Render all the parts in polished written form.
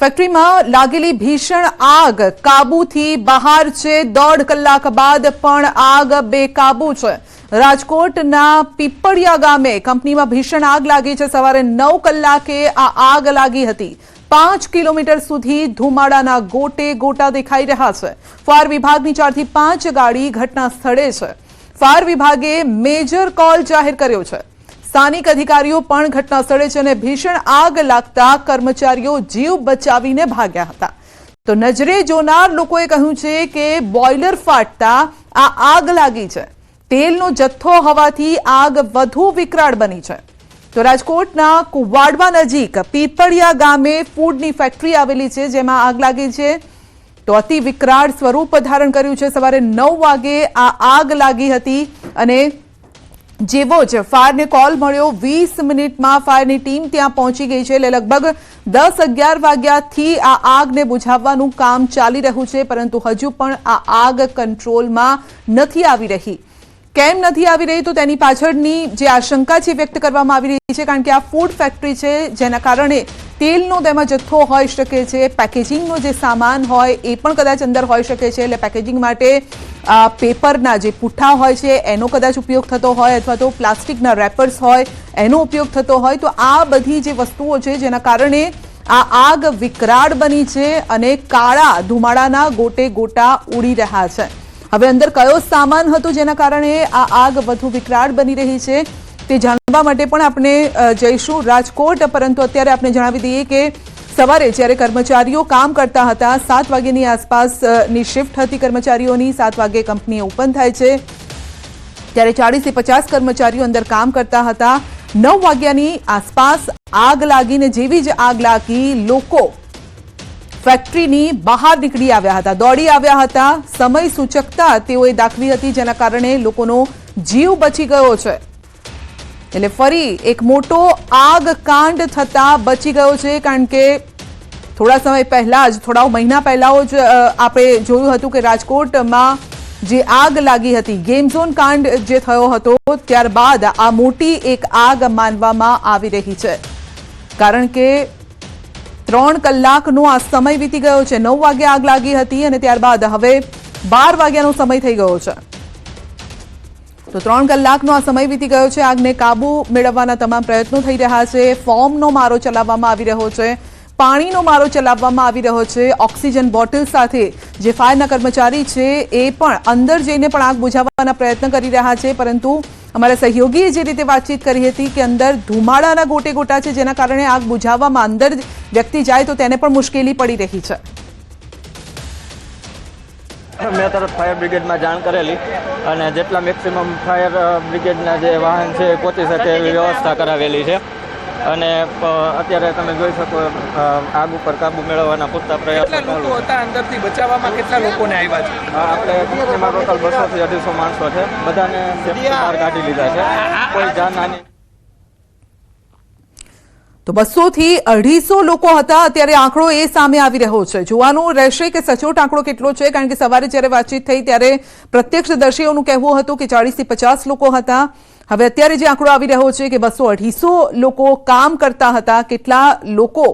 ફેક્ટરીમાં લાગેલી ભીષણ આગ કાબૂથી બહાર છે। 1.5 કલાક બાદ પણ આગ બેકાબુ છે। રાજકોટના પીપળિયા ગામે કંપનીમાં ભીષણ આગ લાગી છે। સવારે 9 કલાકે આ આગ લાગી હતી। 5 કિલોમીટર સુધી ધુમાડાના ગોટે ગોટા દેખાઈ રહ્યા છે। ફાયર વિભાગની 4 થી 5 ગાડી ઘટના સ્થળે છે। ફાયર વિભાગે મેજર કોલ જાહેર કર્યો છે। સ્થાનિક અધિકારીઓ પણ ઘટના સ્થળે છે અને ભીષણ આગ લાગતા કર્મચારીઓ જીવ બચાવીને ભાગ્યા હતા। તો નજરે જોનાર લોકોએ કહ્યું છે કે બોઇલર ફાટતા આ આગ લાગી છે। તેલનો જથ્થો હોવાથી આગ વધુ વિકરાળ બની છે। તો રાજકોટના કુવાડવા નજીક પીપળિયા ગામે ફૂડની ફેક્ટરી આવેલી છે જેમાં આગ લાગી છે। તો અતિ વિકરાળ સ્વરૂપ ધારણ કર્યું છે। સવારે 9 વાગે આ આગ લાગી હતી અને જેવો જ ફાયરને કોલ મળ્યો 20 મિનિટમાં ફાયરની ટીમ ત્યાં પહોંચી ગઈ છે। એટલે લગભગ 10-11 વાગ્યાથી આ આગને બુઝાવવાનું કામ ચાલી રહ્યું છે પરંતુ હજુ પણ આ આગ કંટ્રોલમાં નથી આવી રહી। કેમ નથી આવી રહી તો તેની પાછળની જે આશંકા છે વ્યક્ત કરવામાં આવી રહી છે કારણ કે આ ફૂડ ફેક્ટરી છે જેના કારણે તેલનો તેમાં જથ્થો હોઈ શકે છે। પેકેજિંગનો જે સામાન હોય એ પણ કદાચ અંદર હોઈ શકે છે। એટલે પેકેજિંગ માટે પેપરના જે પુઠ્ઠા હોય છે એનો કદાચ ઉપયોગ થતો હોય અથવા તો પ્લાસ્ટિકના રેપર્સ હોય એનો ઉપયોગ થતો હોય। તો આ બધી જે વસ્તુઓ છે જેના કારણે આ આગ વિકરાળ બની છે અને કાળા ધુમાડાના ગોટે ગોટા ઉડી રહ્યા છે। હવે અંદર કયો સામાન હતો જેના કારણે આ આગ વધુ વિકરાળ બની રહી છે તે જાણવા માટે પણ આપણે જઈશું રાજકોટ। પરંતુ અત્યારે આપણે જણાવી દઈએ કે સવારે જ્યારે કર્મચારીઓ કામ કરતા હતા 7 વાગ્યાની આસપાસની શિફ્ટ હતી કર્મચારીઓની। 7 વાગે કંપની ઓપન થાય છે ત્યારે 40 થી 50 કર્મચારીઓ અંદર કામ કરતા હતા। 9 વાગ્યાની આસપાસ આગ લાગીને જેવી જ આગ લાગી લોકો ફેક્ટરીની બહાર નીકળી આવ્યા હતા, દોડી આવ્યા હતા। સમય સૂચકતા તેઓએ દાખવી હતી જેના કારણે લોકોનો જીવ બચી ગયો છે। એટલે ફરી એક મોટો આગ કાંડ થતા બચી ગયો છે કારણ કે થોડા સમય પહેલા જ થોડા મહિના પહેલા જ આપણે જોયું હતું કે રાજકોટમાં જે આગ લાગી હતી ગેમ ઝોન કાંડ જે થયો હતો ત્યારબાદ આ મોટી એક આગ માનવામાં આવી રહી છે કારણ કે 3 કલાકનો આ સમય વીતી ગયો છે। 9 વાગે આગ લાગી હતી અને ત્યારબાદ હવે 12 વાગ્યાનો સમય થઈ ગયો છે। તો 3 કલાકનો આ સમય વીતી ગયો છે। આગને કાબુ મેળવવાના તમામ પ્રયત્નો થઈ રહ્યા છે। ફોર્મનો મારો ચલાવવામાં આવી રહ્યો છે, પાણીનો મારો ચલાવવામાં આવી રહ્યો છે। ઓક્સિજન બોટલ સાથે જે ફાયરના કર્મચારી છે એ પણ અંદર જઈને પણ આગ બુઝાવવાના પ્રયત્ન કરી રહ્યા છે પરંતુ અમારા સહયોગીએ જે રીતે વાતચીત કરી હતી કે અંદર ધુમાડાના ગોટે ગોટા છે જેના કારણે આગ બુઝાવવામાં અંદર વ્યક્તિ જાય તો તેને પણ મુશ્કેલી પડી રહી છે। મેં તરત ફાયર બ્રિગેડમાં જાણ કરેલી અને જેટલા મેક્સિમમ ફાયર બ્રિગેડના જે વાહન છે એ પહોંચી શકે એવી વ્યવસ્થા કરાવેલી છે અને અત્યારે તમે જોઈ શકો આગ ઉપર કાબુ મેળવવાના પૂરતા પ્રયાસો ચાલુ હતા। અંદરથી બચાવવામાં કેટલા લોકોને આવ્યા છે? આપણે કંપનીમાં ટોટલ 200 થી 250 માણસો છે, બધાને સેફટી બહાર કાઢી લીધા છે। કોઈ જાનહાની તો 200 થી 250 લોકો હતા। અત્યારે આંકડો એ સામે આવી રહ્યો છે। જોવાનું રહેશે કે સચોટ આંકડો કેટલો છે કારણ કે સવારે જ્યારે વાતચીત થઈ ત્યારે પ્રત્યક્ષદર્શીઓનું કહેવું હતું કે 40 થી 50 લોકો હતા। હવે અત્યારે જે આંકડો આવી રહ્યો છે કે 200-250 લોકો કામ કરતા હતા। કેટલા લોકો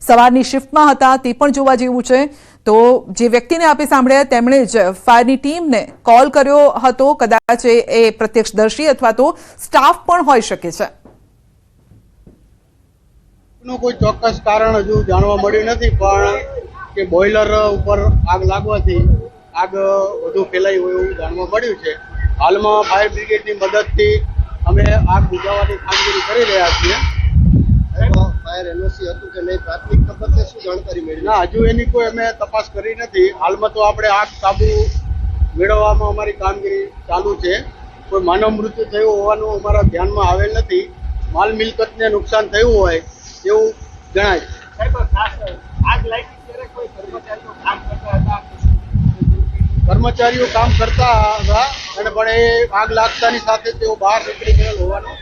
સવારની શિફ્ટમાં હતા તે પણ જોવા જેવું છે। તો જે વ્યક્તિને આપણે સાંભળ્યા તેમણે જ ફાયરની ટીમને કોલ કર્યો હતો। કદાચ એ પ્રત્યક્ષદર્શી અથવા તો સ્ટાફ પણ હોઈ શકે છે। કોઈ ચોક્કસ કારણ હજુ જાણવા મળ્યું નથી પણ કે બોઇલર ઉપર આગ લાગવાથી આગ વધુ ફેલાઈ હોય એવું જાણવા મળ્યું છે। હાલમાં ફાયર બ્રિગેડની મદદથી અમે આગ બુઝાવવાની કામગીરી કરી રહ્યા છીએ। ફાયર એનઓસી હતું કે નહીં પ્રાથમિક તબક્કે શું જાણકારી મળી? ના, હજુ એની કોઈ અમે તપાસ કરી નથી। હાલમાં તો આપણે આગ કાબુ મેળવવામાં અમારી કામગીરી ચાલુ છે। કોઈ માનવ મૃત્યુ થયું હોવાનું અમારા ધ્યાનમાં આવેલ નથી। માલ મિલકતને નુકસાન થયું હોય એવું જણાય છે। કર્મચારીઓ કામ કરતા હતા અને પણ એ આગ લાગતાની સાથે તેઓ બહાર નીકળી ગયેલ હોવાનું